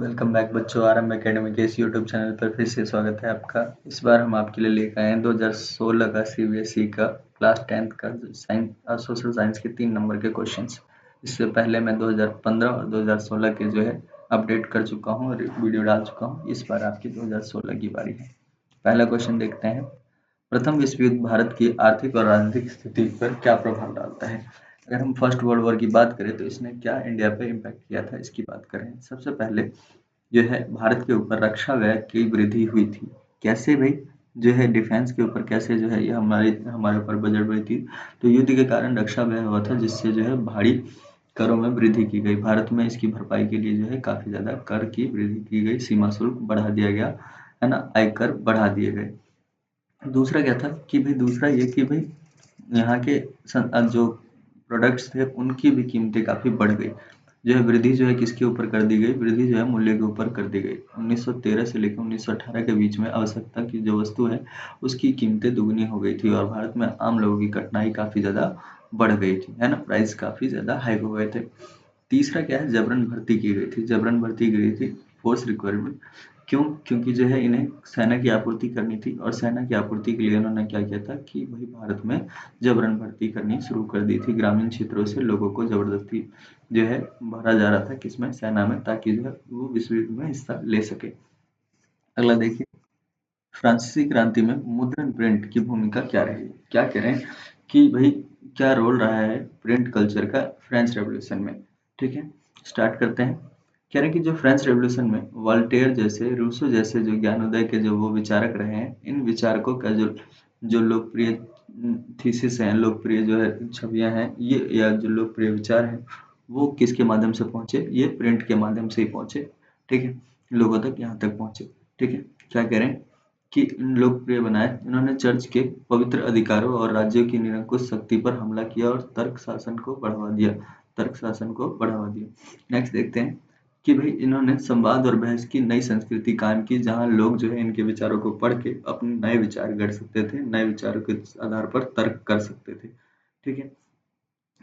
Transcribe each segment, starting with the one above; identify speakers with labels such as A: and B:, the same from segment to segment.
A: Welcome back बच्चों। RM academy के इस यूट्यूब चैनल पर फिर से स्वागत है आपका। इस बार हम आपके लिए लेकर आए हैं 2016 का सीबीएसई का क्लास 10th का साइंस सोशल साइंस के 3 नंबर के क्वेश्चंस। इससे पहले मैं 2015 और 2016 के जो है अपडेट कर चुका हूँ और वीडियो डाल चुका हूँ। इस बार आपकी 2016 की बारी है। पहला क्वेश्चन देखते हैं। प्रथम विश्व युद्ध भारत की आर्थिक और राजनीतिक स्थिति पर क्या प्रभाव डालता है? अगर हम फर्स्ट वर्ल्ड वॉर की बात करें तो इसने क्या इंडिया पे इम्पैक्ट किया था, इसकी बात करें। सबसे पहले जो है भारत के ऊपर रक्षा व्यय की वृद्धि हुई थी। कैसे भाई? जो है डिफेंस के ऊपर कैसे जो है ये हमारे ऊपर बजट बढ़ी थी। तो युद्ध के कारण रक्षा व्यय हुआ था, जिससे जो है भारी करों में वृद्धि की गई। भारत में इसकी भरपाई के लिए जो है काफी ज्यादा कर की वृद्धि की गई, सीमा शुल्क बढ़ा दिया गया है ना, आयकर बढ़ा दिए गए। दूसरा क्या था कि भाई दूसरा ये कि भाई यहाँ के जो प्रोडक्ट्स थे उनकी भी कीमतें काफ़ी बढ़ गई। जो है वृद्धि जो है किसके ऊपर कर दी गई? वृद्धि जो है मूल्य के ऊपर कर दी गई। 1913 से लेकर 1918 के बीच में आवश्यकता की जो वस्तु है उसकी कीमतें दुगनी हो गई थी और भारत में आम लोगों की कठिनाई काफ़ी ज़्यादा बढ़ गई थी, है ना, प्राइस काफ़ी ज़्यादा हाई हो गए थे। तीसरा क्या है? जबरन भर्ती की गई थी। जबरन भर्ती की गई थी, फोर्स रिक्वायरमेंट। क्यों? क्योंकि जो है इन्हें सेना की आपूर्ति करनी थी और सेना की आपूर्ति के लिए उन्होंने क्या किया था कि वही भारत में जबरन भर्ती करनी शुरू कर दी थी। ग्रामीण क्षेत्रों से लोगों को जबरदस्ती जो है भरा जा रहा था किसमें? सेना में, ताकि जो है वो विश्व युद्ध में हिस्सा ले सके। अगला देखिए, फ्रांसीसी क्रांति में मुद्रण प्रिंट की भूमिका क्या रही? क्या कह रहे हैं कि भाई क्या रोल रहा है प्रिंट कल्चर का फ्रेंच रेवोल्यूशन में? ठीक है, स्टार्ट करते हैं। कह रहे हैं कि जो फ्रेंच रेवोल्यूशन में वॉल्टेयर जैसे, रूसो जैसे जो ज्ञानोदय के जो वो विचारक रहे हैं, इन विचारकों का जो जो लोकप्रिय थीसिस हैं, लोकप्रिय जो है छवियां हैं, ये या जो लोकप्रिय विचार हैं, वो किसके माध्यम से पहुंचे? ये प्रिंट के माध्यम से ही पहुंचे। ठीक है, लोगों तक यहाँ तक पहुंचे। ठीक है, क्या कह रहे हैं कि लोकप्रिय बनाए। इन्होंने चर्च के पवित्र अधिकारों और राज्यों की निरंकुश शक्ति पर हमला किया और तर्क शासन को बढ़ावा दिया। तर्क शासन को बढ़ावा दिया। नेक्स्ट देखते हैं कि भाई इन्होंने संवाद और बहस की नई संस्कृति कायम की, जहां लोग जो है इनके विचारों को पढ़ के अपने नए विचार गढ़ सकते थे, नए विचारों के आधार पर तर्क कर सकते थे। ठीक है,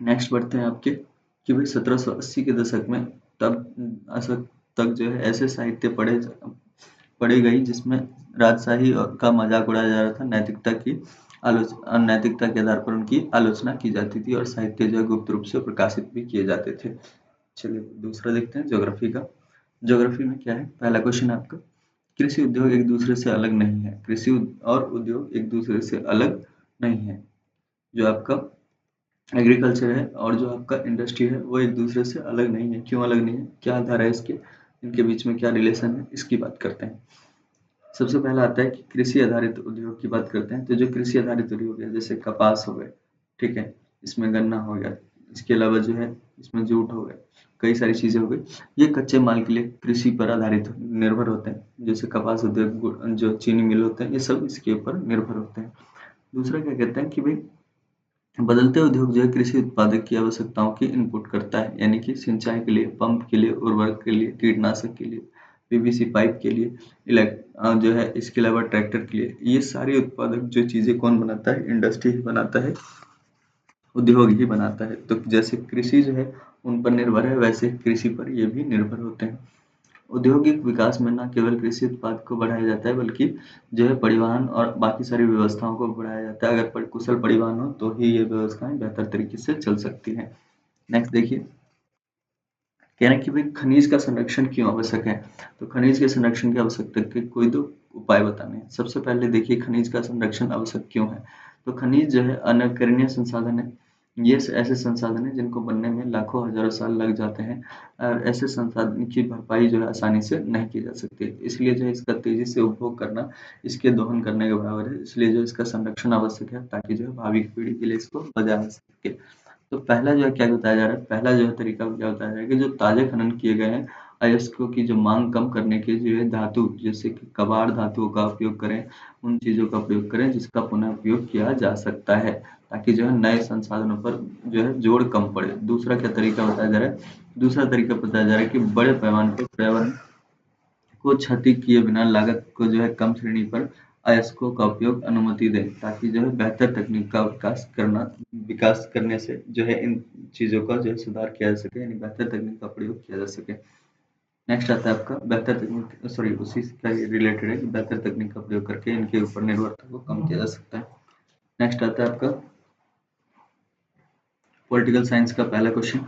A: नेक्स्ट बढ़ते हैं आपके कि भाई 1780 के दशक में तब अशक तक जो है ऐसे साहित्य पढ़ी गई जिसमें राजशाही का मजाक उड़ाया जा रहा था। नैतिकता की आलोचना, नैतिकता के आधार पर उनकी आलोचना की जाती थी और साहित्य जो है गुप्त रूप से प्रकाशित भी किए जाते थे। चलिए दूसरा देखते हैं, ज्योग्राफी का। ज्योग्राफी में क्या है? पहला क्वेश्चन आपका, कृषि उद्योग एक दूसरे से अलग नहीं है। और उद्योग एक दूसरे से अलग नहीं है। जो आपका एग्रीकल्चर है और जो आपका इंडस्ट्री है वो एक दूसरे से अलग नहीं है। क्यों अलग नहीं है? क्या आधार है इसके? इनके बीच में क्या रिलेशन है, इसकी बात करते हैं। सबसे पहला आता है कि कृषि आधारित उद्योग की बात करते हैं। तो जो कृषि आधारित उद्योग है, जैसे कपास हो गए, ठीक है, इसमें गन्ना हो गया, इसके अलावा जो है इसमें जूट हो गया, कई सारी चीजें हो गई, ये कच्चे माल के लिए कृषि पर आधारित निर्भर होते हैं। जैसे कपास उद्योग, जो चीनी मिल होते हैं, ये सब इसके ऊपर निर्भर होते हैं। दूसरा क्या कहते हैं कि भाई बदलते उद्योग जो है कृषि उत्पादक की आवश्यकताओं की इनपुट करता है, यानी कि सिंचाई के लिए पंप के लिए, उर्वरक के लिए, कीटनाशक के लिए, पीवीसी पाइप के लिए, जो है इसके अलावा ट्रैक्टर के लिए, ये सारे उत्पादक जो चीजें कौन बनाता है? इंडस्ट्री ही बनाता है, उद्योग ही बनाता है। तो जैसे कृषि जो है उन पर निर्भर है, वैसे कृषि पर ये भी निर्भर होते हैं। औद्योगिक विकास में न केवल कृषि उत्पाद को बढ़ाया जाता है, बल्कि जो है परिवहन और बाकी सारी व्यवस्थाओं को बढ़ाया जाता है। अगर कुशल परिवहन हो तो ही ये व्यवस्थाएं बेहतर तरीके से चल सकती हैं। नेक्स्ट देखिए, कह रहे हैं कि भाई खनिज का संरक्षण क्यों आवश्यक है? तो खनिज के संरक्षण की आवश्यकता के कोई दो उपाय बताने हैं। सबसे पहले देखिए, खनिज का संरक्षण आवश्यक क्यों है? तो खनिज जो है अनकरणीय संसाधन है। ये ऐसे संसाधन है जिनको बनने में लाखों हजारों साल लग जाते हैं और ऐसे संसाधन की भरपाई जो है आसानी से नहीं की जा सकती। इसलिए जो है इसका तेजी से उपभोग करना इसके दोहन करने के बराबर है। इसलिए जो इसका संरक्षण आवश्यक है, ताकि जो है भावी पीढ़ी के लिए इसको बचाया जा सके। तो पहला जो है क्या बताया जा रहा है? पहला जो है तरीका क्या बताया जा रहा है कि जो ताजे खनन किए गए हैं अयस्कों की जो मांग कम करने के जो है धातु, जैसे कि कबाड़ धातुओं का उपयोग करें, उन चीजों का प्रयोग करें जिसका पुनः उपयोग किया जा सकता है, ताकि जो है नए संसाधनों पर जो है जोड़ कम पड़े। दूसरा क्या तरीका बताया जा रहा है? दूसरा तरीका बताया जा रहा है कि बड़े पैमाने पर पर्यावरण को क्षति किए बिना लागत को जो है कम श्रेणी पर अयस्कों का उपयोग अनुमति दें, ताकि जो है बेहतर तकनीक का विकास करने से जो है इन चीजों का जो है सुधार किया जा सके, यानी बेहतर तकनीक का प्रयोग किया जा सके। नेक्स्ट आता है आपका बेहतर तकनीक, सॉरी उसी का रिलेटेड है कि बेहतर तकनीक का प्रयोग करके इनके ऊपर निर्भरता को कम किया जा सकता है। नेक्स्ट आता है आपका पॉलिटिकल साइंस का पहला क्वेश्चन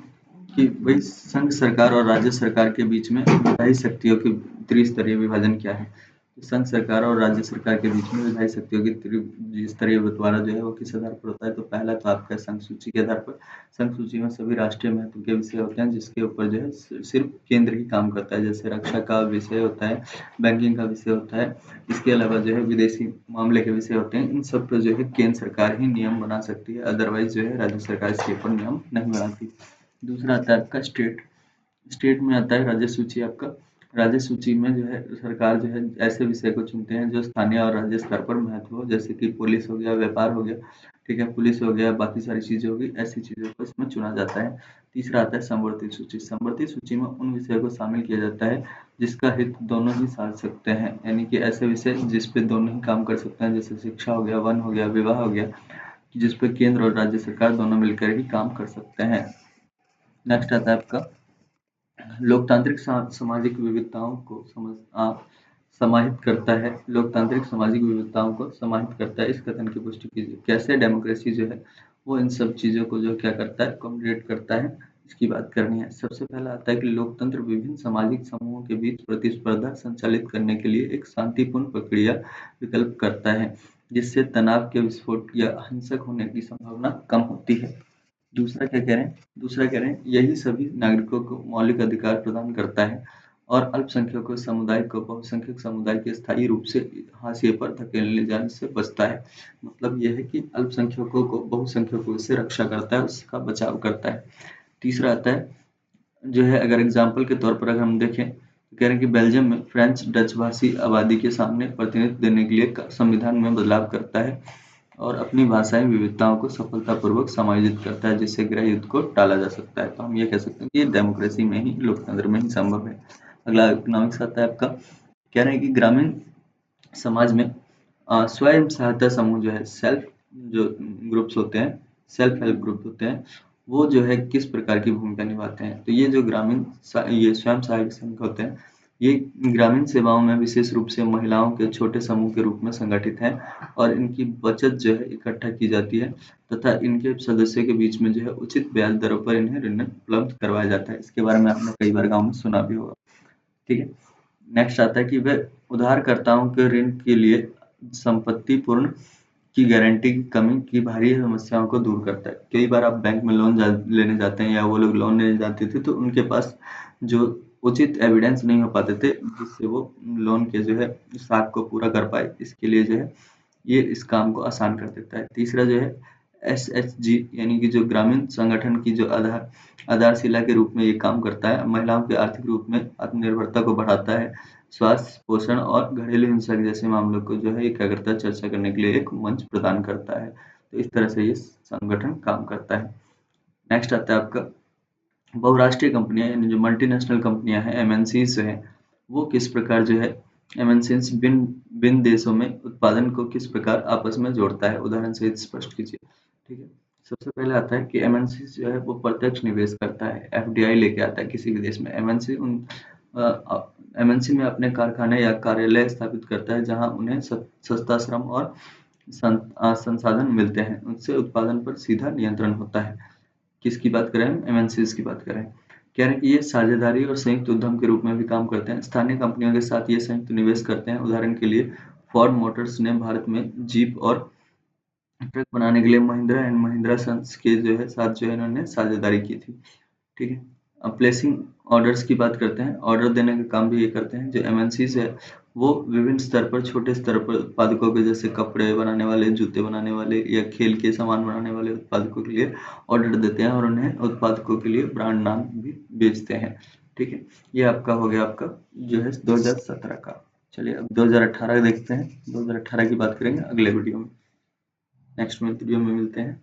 A: कि भाई संघ सरकार और राज्य सरकार के बीच में विधायी शक्तियों की त्रिस्तरीय विभाजन क्या है। तो संघ सरकार और राज्य सरकार के बीच में विधायी शक्तियों की त्रिस्तरीय बंटवारा जो है वो किस आधार पर होता है। तो पहला तो आपका संघ सूची के आधार पर। संघ सूची में सभी राष्ट्रीय महत्व के विषय होते हैं जिसके ऊपर जो है सिर्फ केंद्र ही काम करता है, जैसे रक्षा का विषय होता है, बैंकिंग का विषय होता है, इसके अलावा जो है विदेशी मामले के विषय होते हैं। इन सब पर जो है केंद्र सरकार ही नियम बना सकती है, अदरवाइज जो है राज्य सरकार इसके ऊपर नियम नहीं बनाती। दूसरा आता है आपका स्टेट। स्टेट में आता है राज्य सूची आपका। राज्य सूची में जो है सरकार जो है ऐसे विषय को चुनते हैं जो स्थानीय और राज्य स्तर पर महत्व हो, जैसे कि पुलिस हो गया, व्यापार हो गया, ठीक है, पुलिस हो गया, बाकी सारी चीजें होगी, ऐसी चीजों को इसमें चुना जाता है। तीसरा आता है समवर्ती सूची। समवर्ती सूची में उन विषयों को शामिल किया जाता है जिसका हित दोनों ही साध सकते हैं, यानी कि ऐसे विषय जिस पे दोनों ही काम कर सकते हैं, जैसे शिक्षा हो गया, वन हो गया, विवाह हो गया, जिस पे केंद्र और राज्य सरकार दोनों मिलकर ही काम कर सकते हैं। नेक्स्ट आता है आपका लोकतांत्रिक सामाजिक विविधताओं को समाहित करता है। लोकतांत्रिक सामाजिक विविधताओं को समाहित करता है, इस कथन की पुष्टि कीजिए। कैसे डेमोक्रेसी जो है वो इन सब चीजों को जो क्या करता है, अकोमोडेट करता है, इसकी बात करनी है। सबसे पहला आता है कि लोकतंत्र विभिन्न सामाजिक समूहों के बीच प्रतिस्पर्धा संचालित करने के लिए एक शांतिपूर्ण प्रक्रिया विकल्प करता है, जिससे तनाव के विस्फोट या हिंसक होने की संभावना कम होती है। दूसरा क्या कह रहे हैं, दूसरा कह रहे हैं यही सभी नागरिकों को मौलिक अधिकार प्रदान करता है और अल्पसंख्यकों समुदाय को बहुसंख्यक समुदाय के स्थायी रूप से हाशिए पर धकेलने जाने से बचता है। मतलब यह है कि अल्पसंख्यकों को बहुसंख्यकों से रक्षा करता है, उसका बचाव करता है। तीसरा आता है जो है, अगर एग्जाम्पल के तौर पर अगर हम देखें तो कह रहे हैं कि बेल्जियम में फ्रेंच डच भाषी आबादी के सामने प्रतिनिधित्व देने के लिए संविधान में बदलाव करता है और अपनी भाषाई विविधताओं को सफलतापूर्वक समायोजित करता है, जिससे गृह युद्ध को टाला जा सकता है। तो हम ये कह सकते हैं कि ये डेमोक्रेसी में ही, लोकतंत्र में ही संभव है। अगला इकोनॉमिक्स आता है आपका। कह रहे हैं कि ग्रामीण समाज में स्वयं सहायता समूह जो है, सेल्फ जो ग्रुप्स होते हैं, सेल्फ हेल्प ग्रुप होते हैं, वो जो है किस प्रकार की भूमिका निभाते हैं। तो ये जो ये स्वयं सहायक संघ होते हैं, ये ग्रामीण सेवाओं में विशेष रूप से महिलाओं के छोटे समूह के रूप में संगठित हैं और इनकी बचत जो है इकट्ठा की जाती है तथा इनके सदस्यों के बीच में जो है उचित ब्याज दरों पर इन्हें ऋण उपलब्ध करवाया जाता है। इसके बारे में आपने कई बार गाँव में सुना भी होगा, ठीक है। नेक्स्ट आता है कि वह उधारकर्ताओं के ऋण के लिए संपत्ति पूर्ण की गारंटी की कमी की भारी समस्याओं को दूर करता है। कई बार आप बैंक में लोन लेने जाते हैं या वो लोग लोन लेने जाते थे तो उनके पास जो उचित एविडेंस नहीं हो पाते थे जिससे वो लोन के जो है साख को पूरा कर पाए, इसके लिए जो है ये इस काम को आसान कर देता है। तीसरा जो है SHG यानी कि जो ग्रामीण संगठन की जो आधारशिला के रूप में ये काम करता है, महिलाओं के आर्थिक रूप में आत्मनिर्भरता को बढ़ाता है, स्वास्थ्य, पोषण और घरेलू हिंसा जैसे मामलों को जो है ये क्या करता है, चर्चा करने के लिए एक मंच प्रदान करता है। तो इस तरह से ये संगठन काम करता है। नेक्स्ट आता है आपका बहुराष्ट्रीय कंपनियां, यानी जो मल्टीनेशनल कंपनियां हैं, MNCs हैं, वो किस प्रकार जो है MNCs भिन्न देशों में उत्पादन को किस प्रकार आपस में जोड़ता है, उदाहरण सहित स्पष्ट कीजिए, ठीक है। सबसे पहले आता है कि MNCs जो है वो प्रत्यक्ष निवेश करता है, FDI लेके आता है किसी भी देश में। MNC में अपने कारखाने या कार्यालय स्थापित करता है जहां उन्हें सस्ता श्रम और संसाधन मिलते हैं, उनसे उत्पादन पर सीधा नियंत्रण होता है। किसकी बात करें हम, MNCs की बात करें। कह रहे हैं कि ये साझेदारी और संयुक्त उद्यम के रूप में भी काम करते हैं, स्थानीय कंपनियों के साथ ये संयुक्त निवेश करते हैं। उदाहरण के लिए फोर्ड मोटर्स ने भारत में जीप और ट्रक बनाने के लिए महिंद्रा एंड महिंद्रा सन्स के जो है साथ जो है इन्होंने साझेदारी की थी, ठीक है। अब प्लेसिंग ऑर्डर्स की बात करते हैं, ऑर्डर देने का काम भी ये करते हैं। जो MNCs है वो विभिन्न स्तर पर, छोटे स्तर पर उत्पादकों के, जैसे कपड़े बनाने वाले, जूते बनाने वाले या खेल के सामान बनाने वाले उत्पादकों के लिए ऑर्डर देते हैं और उन्हें उत्पादकों के लिए ब्रांड नाम भी बेचते हैं, ठीक है। ये आपका हो गया आपका जो है 2017 का। चलिए अब 2018 देखते हैं। 2018 की बात करेंगे अगले वीडियो में। नेक्स्ट वीडियो में मिलते हैं।